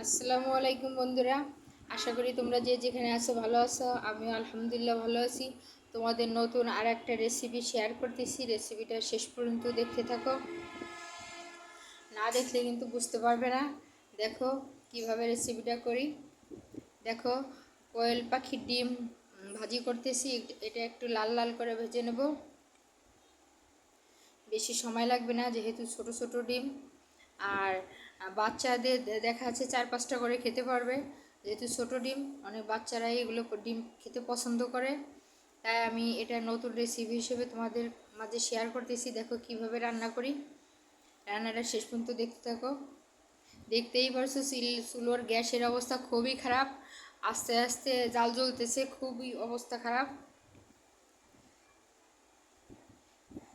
আসসালামু আলাইকুম বন্ধুরা, আশা করি তোমরা যে যেখানে আছো ভালো আছো। আমিও আলহামদুলিল্লাহ ভালো আছি। তোমাদের নতুন আর একটা রেসিপি শেয়ার করতেছি। রেসিপিটা শেষ পর্যন্ত দেখতে থাকো, না দেখলে কিন্তু বুঝতে পারবে না। দেখো কিভাবে রেসিপিটা করি। দেখো, কোয়েল পাখির ডিম ভাজি করতেছি। এটা একটু লাল লাল করে ভেজে নেব। বেশি সময় লাগবে না, যেহেতু ছোট ছোট ডিম। আর বাচ্চাদের দেখা যাচ্ছে 4-5টা করে খেতে পারবে, যেহেতু ছোটো ডিম। অনেক বাচ্চারাই এগুলো ডিম খেতে পছন্দ করে, তাই আমি এটা নতুন রেসিপি হিসেবে তোমাদের মাঝে শেয়ার করতেছি। দেখো কিভাবে রান্না করি, রান্নাটা শেষ পর্যন্ত দেখতে থাকো। দেখতেই পারছো চুলোর গ্যাসের অবস্থা খুবই খারাপ, আস্তে আস্তে জাল জ্বলতেছে, খুবই অবস্থা খারাপ।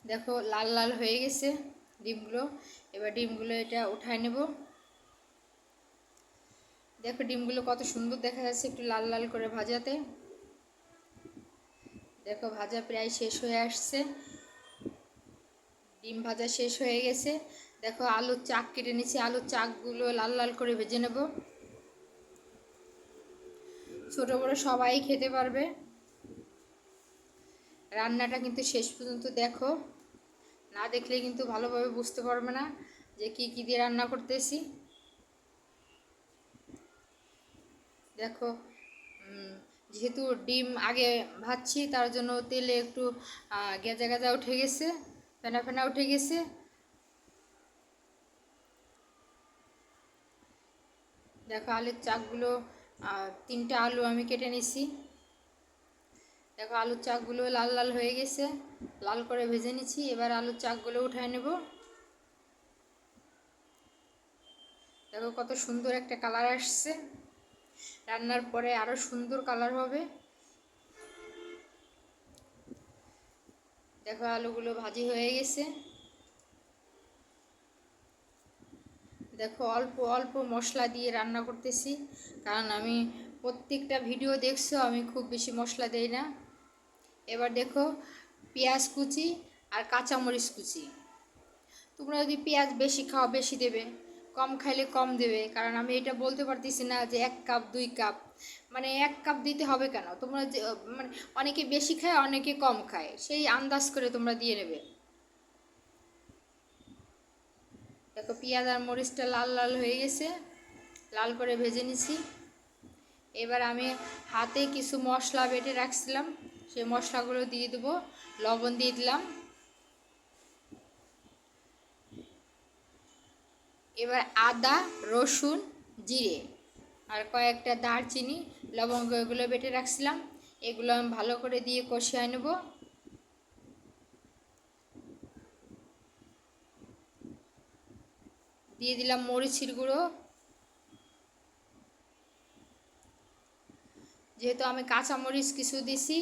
দেখো লাল লাল হয়ে গেছে ডিমগুলো। এবার ডিমগুলো এটা উঠায় নেব। দেখো ডিমগুলো কত সুন্দর দেখা যাচ্ছে একটু লাল লাল করে ভাজাতে। দেখো ভাজা প্রায় শেষ হয়ে আসছে, ডিম ভাজা শেষ হয়ে গেছে। দেখো আলুর চাক কেটে নিচ্ছি, আলুর চাকগুলো লাল লাল করে ভেজে নেব। ছোটো বড়ো সবাই খেতে পারবে। রান্নাটা কিন্তু শেষ পর্যন্ত দেখো, না দেখলে কিন্তু ভালোভাবে বুঝতে পারবে না যে কি কি দিয়ে রান্না করতেছি। দেখো যেহেতু ডিম আগে ভাজছি, তার জন্য তেলে একটু গেজা গেজা উঠে গেছে, ফেনা ফেনা উঠে গেছে। দেখো আলুর চাকগুলো, 3টা আলু আমি কেটে নিছি। দেখো আলুর চাকগুলো লাল লাল হয়ে গেছে, লাল করে ভেজে নিচ্ছি। এবার আলুর চাকগুলো উঠায় নেব। দেখো কত সুন্দর একটা কালার আসছে, রান্নার পরে আরও সুন্দর কালার হবে। দেখো আলুগুলো ভাজি হয়ে গেছে। দেখো অল্প অল্প মশলা দিয়ে রান্না করতেছি, কারণ আমি প্রত্যেকটা ভিডিও দেখছো আমি খুব বেশি মশলা দেই না। এবার দেখো পেঁয়াজ কুচি আর কাঁচামরিচ কুচি। তোমরা যদি পেঁয়াজ বেশি খাও বেশি দেবে, কম খাইলে কম দেবে, কারণ আমি এটা বলতে পারতেছি না যে 1 কাপ 2 কাপ, মানে 1 কাপ দিতে হবে কেন। তোমরা যে মানে অনেকে বেশি খায় অনেকে কম খায়, সেই আন্দাজ করে তোমরা দিয়ে নেবে। দেখো পেঁয়াজ আর মরিচটা লাল লাল হয়ে গেছে, লাল করে ভেজে নিছি। এবার আমি হাতে কিছু মশলা বেটে রাখছিলাম, সেই মশলাগুলো দিয়ে দেবো। লবণ দিয়ে দিলাম। এবার আদা, রসুন, জিরে আর কয়েকটা দারচিনি, লবঙ্গ এগুলো বেটে রাখছিলাম, এগুলো আমি ভালো করে দিয়ে কষিয়ে নেব। দিয়ে দিলাম মরিচের গুঁড়ো, যেহেতু আমি কাঁচা মরিচ কিছু দিছি,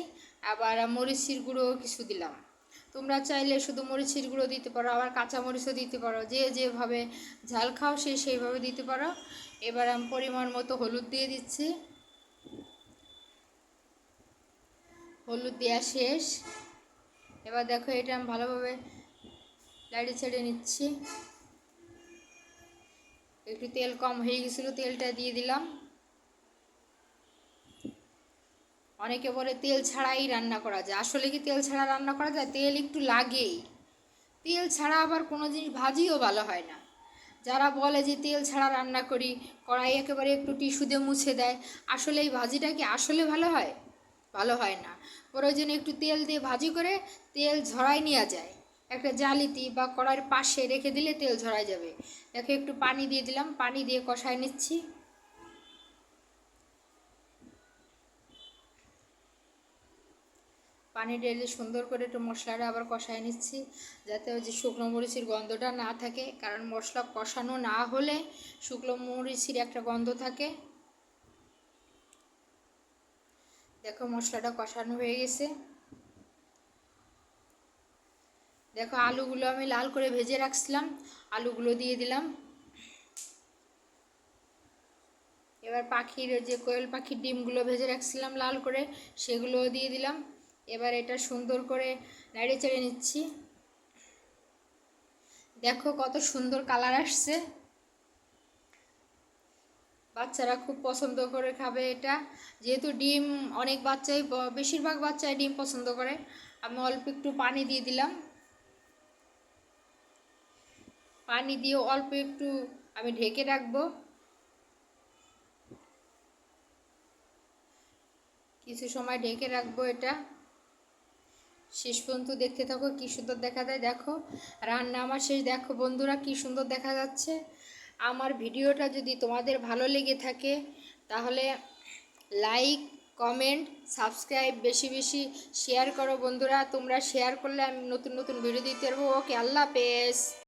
আবার মরিচের গুঁড়ো কিছু দিলাম। তোমরা চাইলে শুধু মরিচের গুঁড়ো দিতে পারো, আবার কাঁচা মরিচও দিতে পারো, যে যেভাবে ঝাল খাও সেইভাবে দিতে পারো। এবার আমি পরিমাণ মতো হলুদ দিয়ে দিচ্ছি। হলুদ দেওয়া শেষ। এবার দেখো এটা আমি ভালোভাবে লাড়ি ছেড়ে নিচ্ছি। একটু তেল কম হয়ে গেছিলো, তেলটা দিয়ে দিলাম। অনেকে বলে তেল ছাড়াই রান্না করা যায়, আসলে কি তেল ছাড়া রান্না করা যায়? তেল একটু লাগেই। তেল ছাড়া আবার কোনো জিনিস ভাজিও ভালো হয় না। যারা বলে যে তেল ছাড়া রান্না করি, কড়াই একেবারে একটু টিস্যু দিয়ে মুছে দেয়, আসলে এই ভাজিটা কি আসলে ভালো হয়? ভালো হয় না। প্রয়োজনে একটু তেল দিয়ে ভাজি করে তেল ঝরাই নেওয়া যায়, একটা জালিতে বা কড়াইয়ের পাশে রেখে দিলে তেল ঝরাই যাবে। দেখে একটু পানি দিয়ে দিলাম, পানি দিয়ে কষায় নিচ্ছি। পানি ঢেলে সুন্দর করে একটু মশলাটা আবার কষায় নিচ্ছি, যাতে ওই যে শুকনো মরিচের গন্ধটা না থাকে, কারণ মশলা কষানো না হলে শুকনো মরিচের একটা গন্ধ থাকে। দেখো মশলাটা কষানো হয়ে গেছে। দেখো আলুগুলো আমি লাল করে ভেজে রাখছিলাম, আলুগুলো দিয়ে দিলাম। এবার পাখির যে কোয়েল পাখির ডিমগুলো ভেজে রাখছিলাম লাল করে, সেগুলোও দিয়ে দিলাম। এবার এটা সুন্দর করে নেড়ে চেড়ে নিচ্ছি। দেখো কত সুন্দর কালার আসছে। বাচ্চারা খুব পছন্দ করে খাবে এটা, যেহেতু ডিম অনেক বাচ্চাই, বেশিরভাগ বাচ্চাই ডিম পছন্দ করে। আমি অল্প একটু পানি দিয়ে দিলাম, পানি দিয়ে অল্প একটু আমি ঢেকে রাখবো। কিছু সময় ঢেকে রাখবো এটা। শেষ পর্যন্ত দেখতে থাকো, কি সুন্দর দেখা যায়। দেখো রান্না আমার শেষ। দেখো বন্ধুরা কি সুন্দর দেখা যাচ্ছে। আমার ভিডিওটা যদি তোমাদের ভালো লেগে থাকে তাহলে লাইক, কমেন্ট, সাবস্ক্রাইব বেশি বেশি শেয়ার করো বন্ধুরা। তোমরা শেয়ার করলে আমি নতুন নতুন ভিডিও দিতে পারবো। ওকে, আল্লাহ হাফেজ।